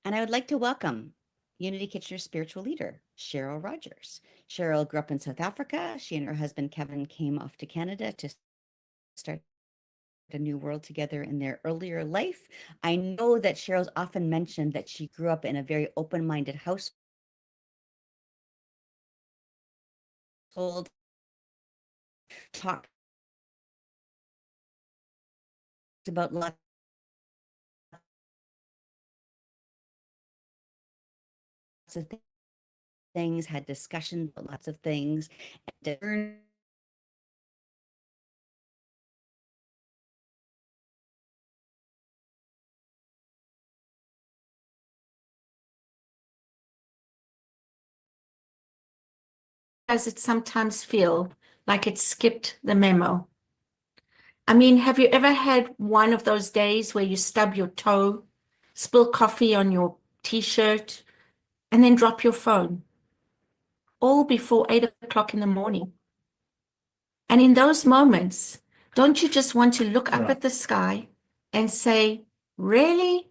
And I would like to welcome Unity Kitchener's spiritual leader, Cheryl Rodgers. Cheryl grew up in South Africa. She and her husband, Kevin, came off to Canada to start a new world together in their earlier life. I know that Cheryl's often mentioned that she grew up in a very open-minded household, talked about lots of things, had discussions about lots of things, and does it sometimes feel like it skipped the memo? I mean, have you ever had one of those days where you stub your toe, spill coffee on your t-shirt, and then drop your phone, all before 8 o'clock in the morning? And in those moments, don't you just want to look up at the sky and say, really?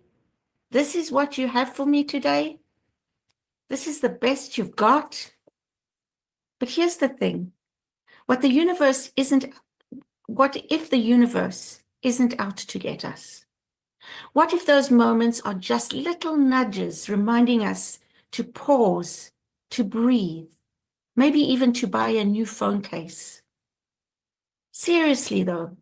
This is what you have for me today? This is the best you've got? But here's the thing. What if the universe isn't out to get us? What if those moments are just little nudges reminding us to pause, to breathe, maybe even to buy a new phone case? Seriously though,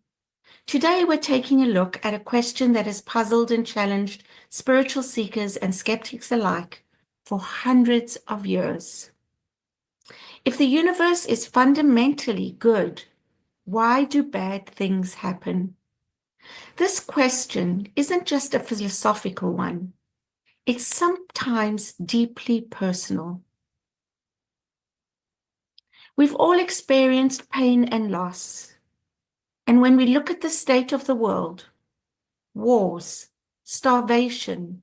today we're taking a look at a question that has puzzled and challenged spiritual seekers and skeptics alike for hundreds of years. If the universe is fundamentally good, why do bad things happen? This question isn't just a philosophical one. It's sometimes deeply personal. We've all experienced pain and loss. And when we look at the state of the world, wars, starvation,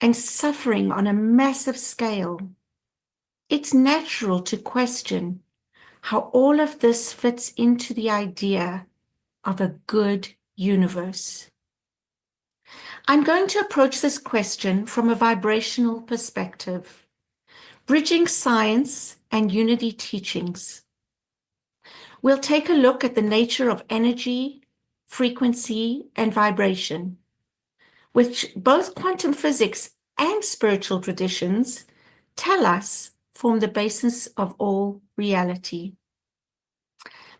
and suffering on a massive scale, it's natural to question how all of this fits into the idea of a good universe. I'm going to approach this question from a vibrational perspective, bridging science and unity teachings. We'll take a look at the nature of energy, frequency, and vibration, which both quantum physics and spiritual traditions tell us form the basis of all reality.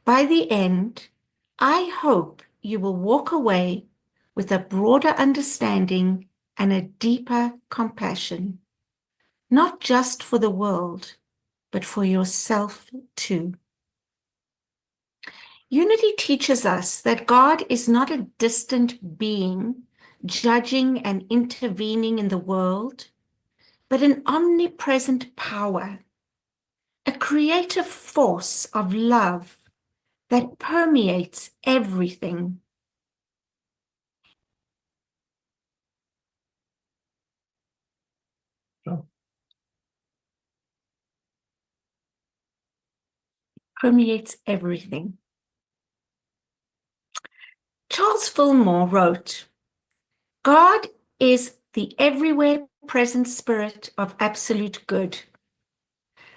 By the end, I hope you will walk away with a broader understanding and a deeper compassion, not just for the world, but for yourself too. Unity teaches us that God is not a distant being judging and intervening in the world, but an omnipresent power, a creative force of love that permeates everything. Permeates everything. Charles Fillmore wrote, God is the everywhere present spirit of absolute good.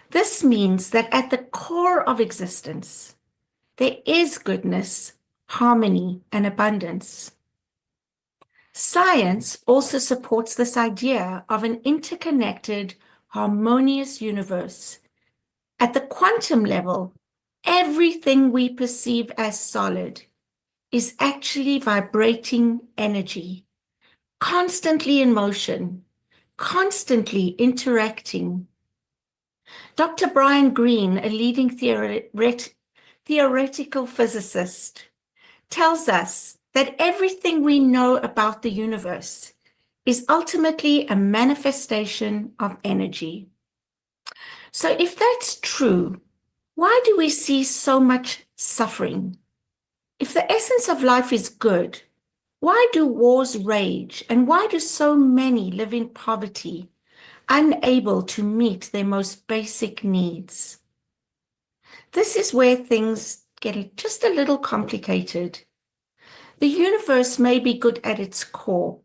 This means that at the core of existence, there is goodness, harmony, and abundance. Science also supports this idea of an interconnected, harmonious universe. At the quantum level, everything we perceive as solid is actually vibrating energy, constantly in motion, constantly interacting. Dr. Brian Greene, a leading theoretical physicist, tells us that everything we know about the universe is ultimately a manifestation of energy. So if that's true, why do we see so much suffering? If the essence of life is good, why do wars rage and why do so many live in poverty, unable to meet their most basic needs? This is where things get just a little complicated. The universe may be good at its core,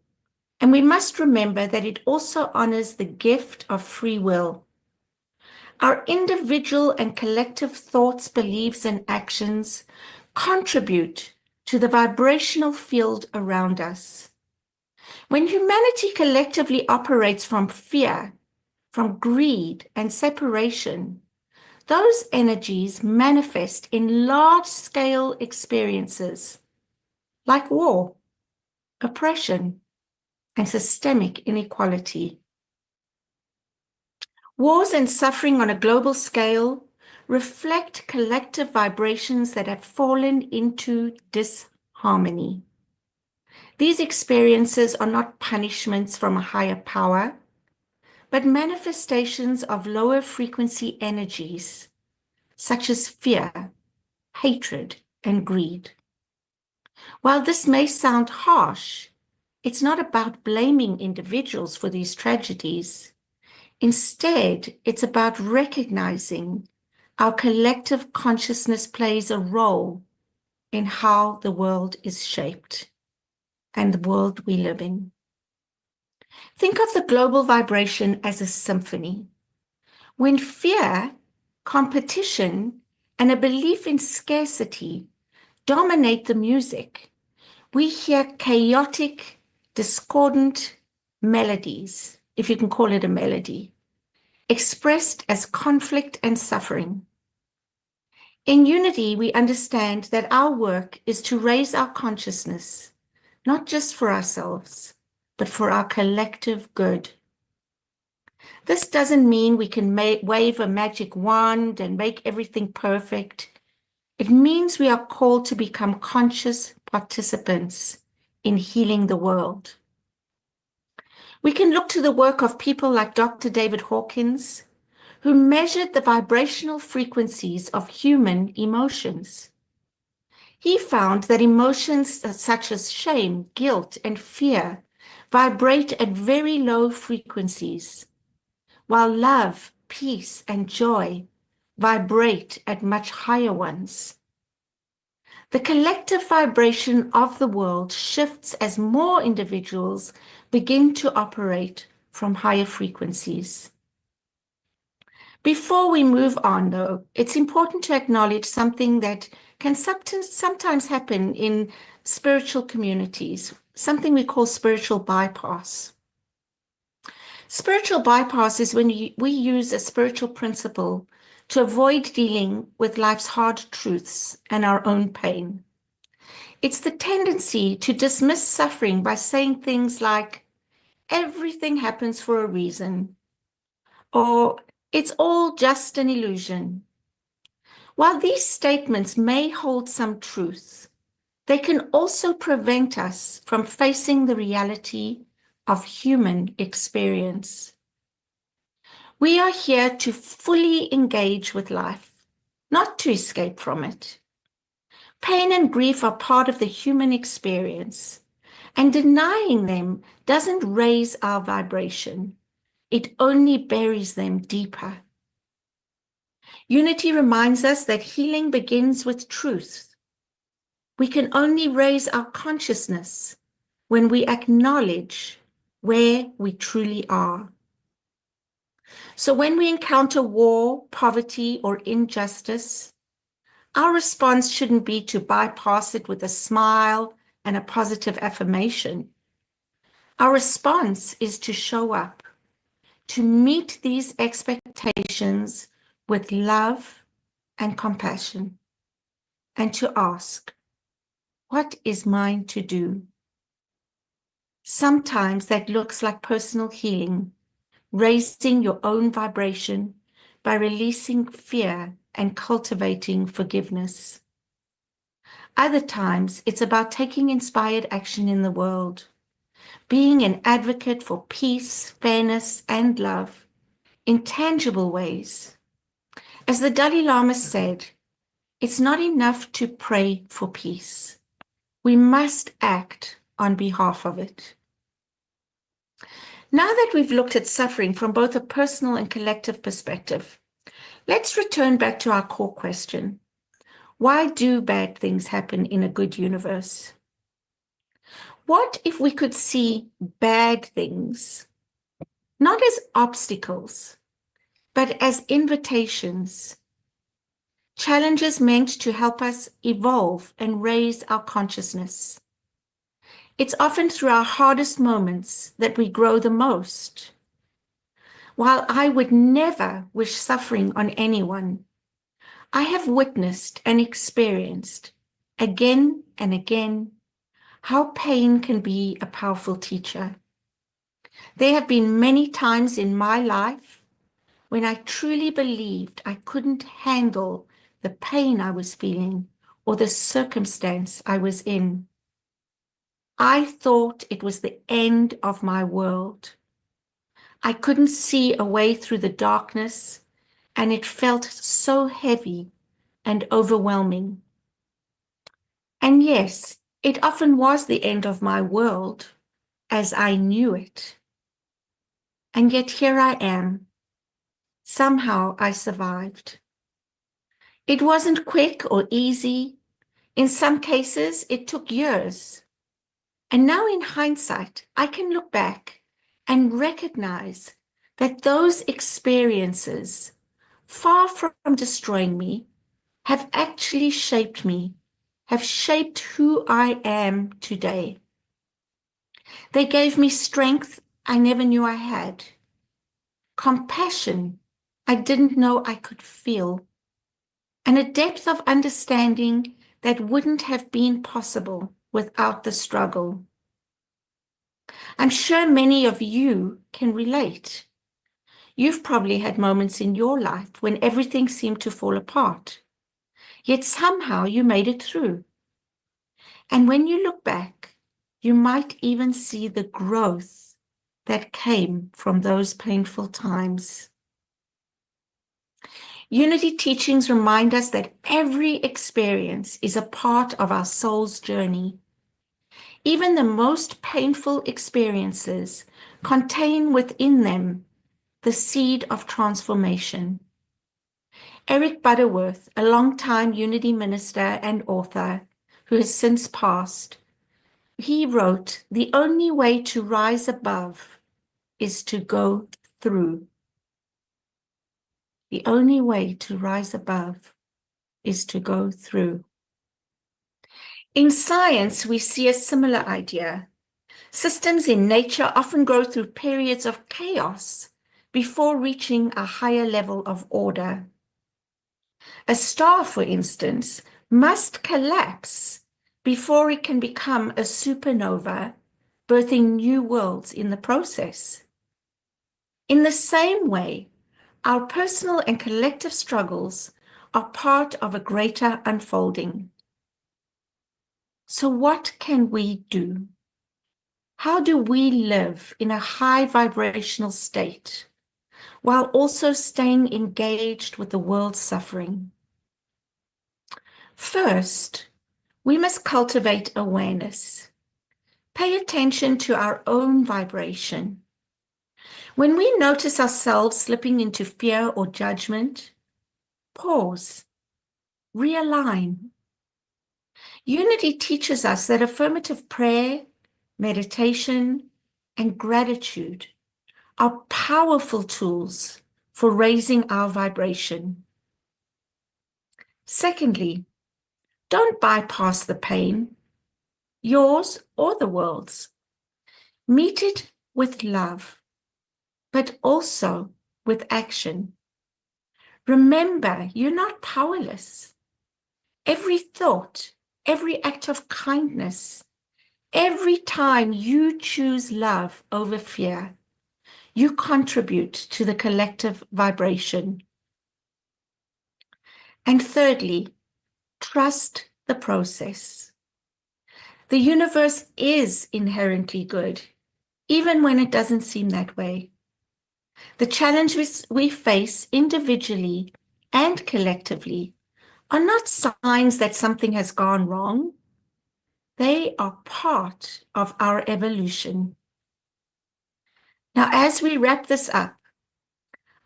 And we must remember that it also honors the gift of free will. Our individual and collective thoughts, beliefs, and actions contribute to the vibrational field around us. When humanity collectively operates from fear, from greed and separation, those energies manifest in large-scale experiences like war, oppression, and systemic inequality. Wars and suffering on a global scale reflect collective vibrations that have fallen into disharmony. These experiences are not punishments from a higher power, but manifestations of lower frequency energies, such as fear, hatred, and greed. While this may sound harsh, it's not about blaming individuals for these tragedies. Instead, it's about recognizing our collective consciousness plays a role in how the world is shaped and the world we live in. Think of the global vibration as a symphony. When fear, competition, and a belief in scarcity dominate the music, we hear chaotic, discordant melodies, if you can call it a melody, expressed as conflict and suffering. In unity, we understand that our work is to raise our consciousness, not just for ourselves, but for our collective good. This doesn't mean we can wave a magic wand and make everything perfect. It means we are called to become conscious participants in healing the world. We can look to the work of people like Dr. David Hawkins, who measured the vibrational frequencies of human emotions. He found that emotions such as shame, guilt, and fear vibrate at very low frequencies, while love, peace, and joy vibrate at much higher ones. The collective vibration of the world shifts as more individuals begin to operate from higher frequencies. Before we move on, though, it's important to acknowledge something that can sometimes happen in spiritual communities, something we call spiritual bypass. Spiritual bypass is when we use a spiritual principle to avoid dealing with life's hard truths and our own pain. It's the tendency to dismiss suffering by saying things like, everything happens for a reason, or it's all just an illusion. While these statements may hold some truth, they can also prevent us from facing the reality of human experience. We are here to fully engage with life, not to escape from it. Pain and grief are part of the human experience, and denying them doesn't raise our vibration. It only buries them deeper. Unity reminds us that healing begins with truth. We can only raise our consciousness when we acknowledge where we truly are. So when we encounter war, poverty, or injustice, our response shouldn't be to bypass it with a smile and a positive affirmation. Our response is to show up, to meet these expectations with love and compassion, and to ask, what is mine to do? Sometimes that looks like personal healing, raising your own vibration by releasing fear and cultivating forgiveness. Other times, it's about taking inspired action in the world, being an advocate for peace, fairness, and love in tangible ways. As the Dalai Lama said, it's not enough to pray for peace. We must act on behalf of it. Now that we've looked at suffering from both a personal and collective perspective, let's return back to our core question. Why do bad things happen in a good universe? What if we could see bad things, not as obstacles, but as invitations, challenges meant to help us evolve and raise our consciousness? It's often through our hardest moments that we grow the most. While I would never wish suffering on anyone, I have witnessed and experienced again and again how pain can be a powerful teacher. There have been many times in my life when I truly believed I couldn't handle the pain I was feeling or the circumstance I was in. I thought it was the end of my world. I couldn't see a way through the darkness, and it felt so heavy and overwhelming. And yes, it often was the end of my world as I knew it. And yet here I am. Somehow I survived. It wasn't quick or easy. In some cases, it took years. And now in hindsight, I can look back and recognize that those experiences, far from destroying me, have actually shaped me, have shaped who I am today. They gave me strength I never knew I had, compassion I didn't know I could feel, and a depth of understanding that wouldn't have been possible without the struggle. I'm sure many of you can relate. You've probably had moments in your life when everything seemed to fall apart, yet somehow you made it through. And when you look back, you might even see the growth that came from those painful times. Unity teachings remind us that every experience is a part of our soul's journey. Even the most painful experiences contain within them the seed of transformation. Eric Butterworth, a longtime Unity minister and author who has since passed, he wrote, "The only way to rise above is to go through." The only way to rise above is to go through. In science, we see a similar idea. Systems in nature often go through periods of chaos before reaching a higher level of order. A star, for instance, must collapse before it can become a supernova, birthing new worlds in the process. In the same way, our personal and collective struggles are part of a greater unfolding. So what can we do? How do we live in a high vibrational state while also staying engaged with the world's suffering? First, we must cultivate awareness. Pay attention to our own vibration. When we notice ourselves slipping into fear or judgment, pause, realign. Unity teaches us that affirmative prayer, meditation, and gratitude are powerful tools for raising our vibration. Secondly, don't bypass the pain, yours or the world's. Meet it with love, but also with action. Remember, you're not powerless. Every thought, every act of kindness, every time you choose love over fear, you contribute to the collective vibration. And thirdly, trust the process. The universe is inherently good, even when it doesn't seem that way. The challenges we face individually and collectively are not signs that something has gone wrong. They are part of our evolution. Now, as we wrap this up,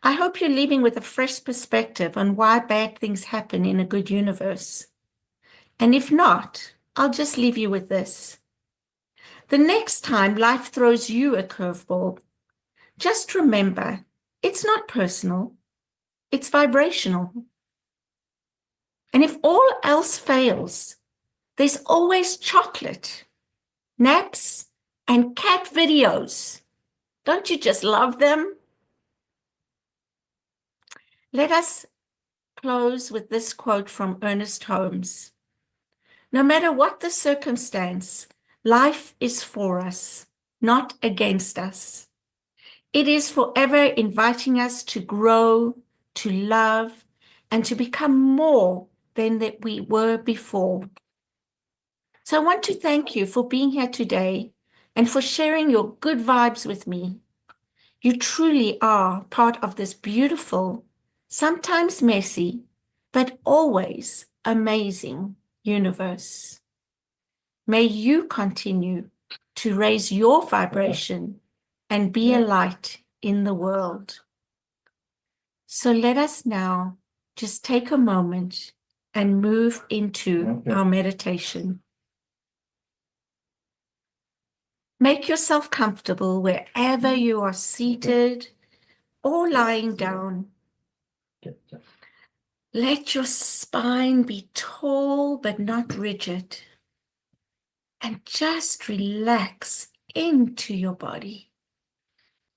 I hope you're leaving with a fresh perspective on why bad things happen in a good universe. And if not, I'll just leave you with this. The next time life throws you a curveball, just remember it's not personal, it's vibrational. And if all else fails, there's always chocolate, naps, and cat videos. Don't you just love them? Let us close with this quote from Ernest Holmes. No matter what the circumstance, life is for us, not against us. It is forever inviting us to grow, to love, and to become more than that we were before. So I want to thank you for being here today and for sharing your good vibes with me. You truly are part of this beautiful, sometimes messy, but always amazing universe. May you continue to raise your vibration and be a light in the world. So let us now just take a moment and move into our meditation. Make yourself comfortable wherever you are seated or lying down. Let your spine be tall but not rigid. And just relax into your body.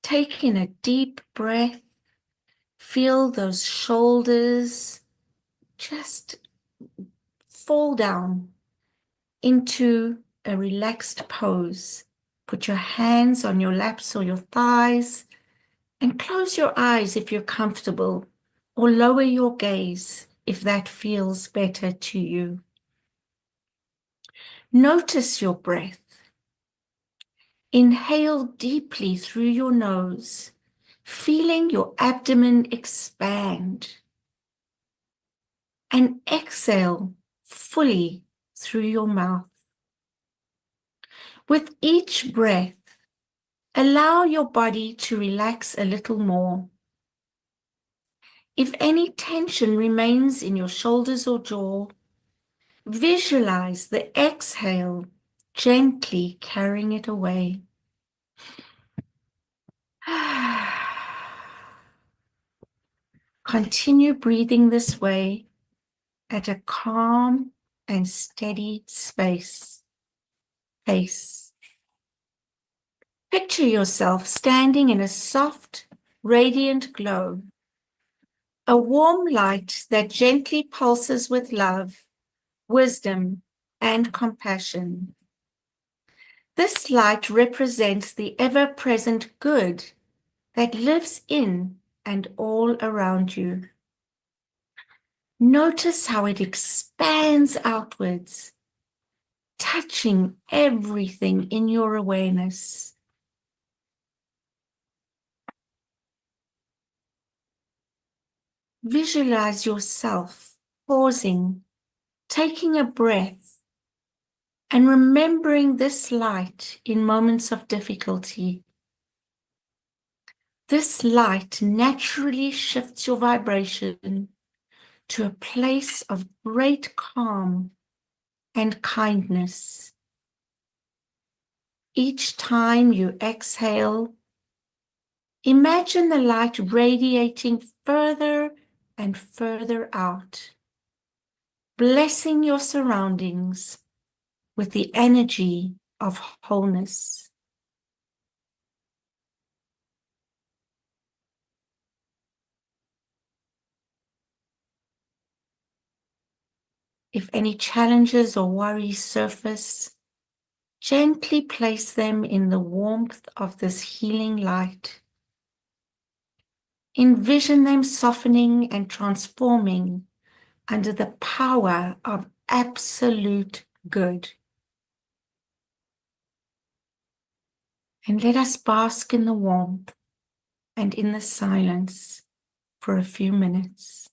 Take in a deep breath. Feel those shoulders just fall down into a relaxed pose. Put your hands on your laps or your thighs and close your eyes if you're comfortable, or lower your gaze if that feels better to you. Notice your breath. Inhale deeply through your nose, feeling your abdomen expand. And exhale fully through your mouth. With each breath, allow your body to relax a little more. If any tension remains in your shoulders or jaw, visualize the exhale gently carrying it away. Continue breathing this way at a calm and steady pace. Picture yourself standing in a soft, radiant glow, a warm light that gently pulses with love, wisdom, and compassion. This light represents the ever-present good that lives in and all around you. Notice how it expands outwards, touching everything in your awareness. Visualize yourself pausing, taking a breath, and remembering this light in moments of difficulty. This light naturally shifts your vibration to a place of great calm and kindness. Each time you exhale, imagine the light radiating further and further out, blessing your surroundings with the energy of wholeness. If any challenges or worries surface, gently place them in the warmth of this healing light. Envision them softening and transforming under the power of absolute good. And let us bask in the warmth and in the silence for a few minutes.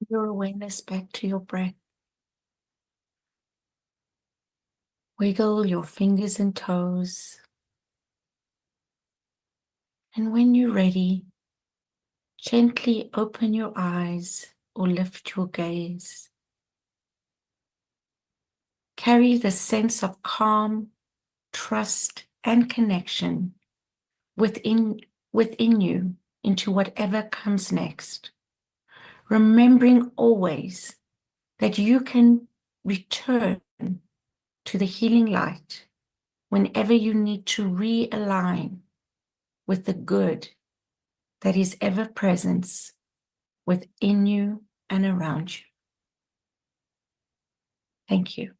your awareness back to your breath. Wiggle your fingers and toes. And when you're ready, gently open your eyes or lift your gaze. Carry the sense of calm, trust, and connection within you into whatever comes next. Remembering always that you can return to the healing light whenever you need to realign with the good that is ever present within you and around you. Thank you.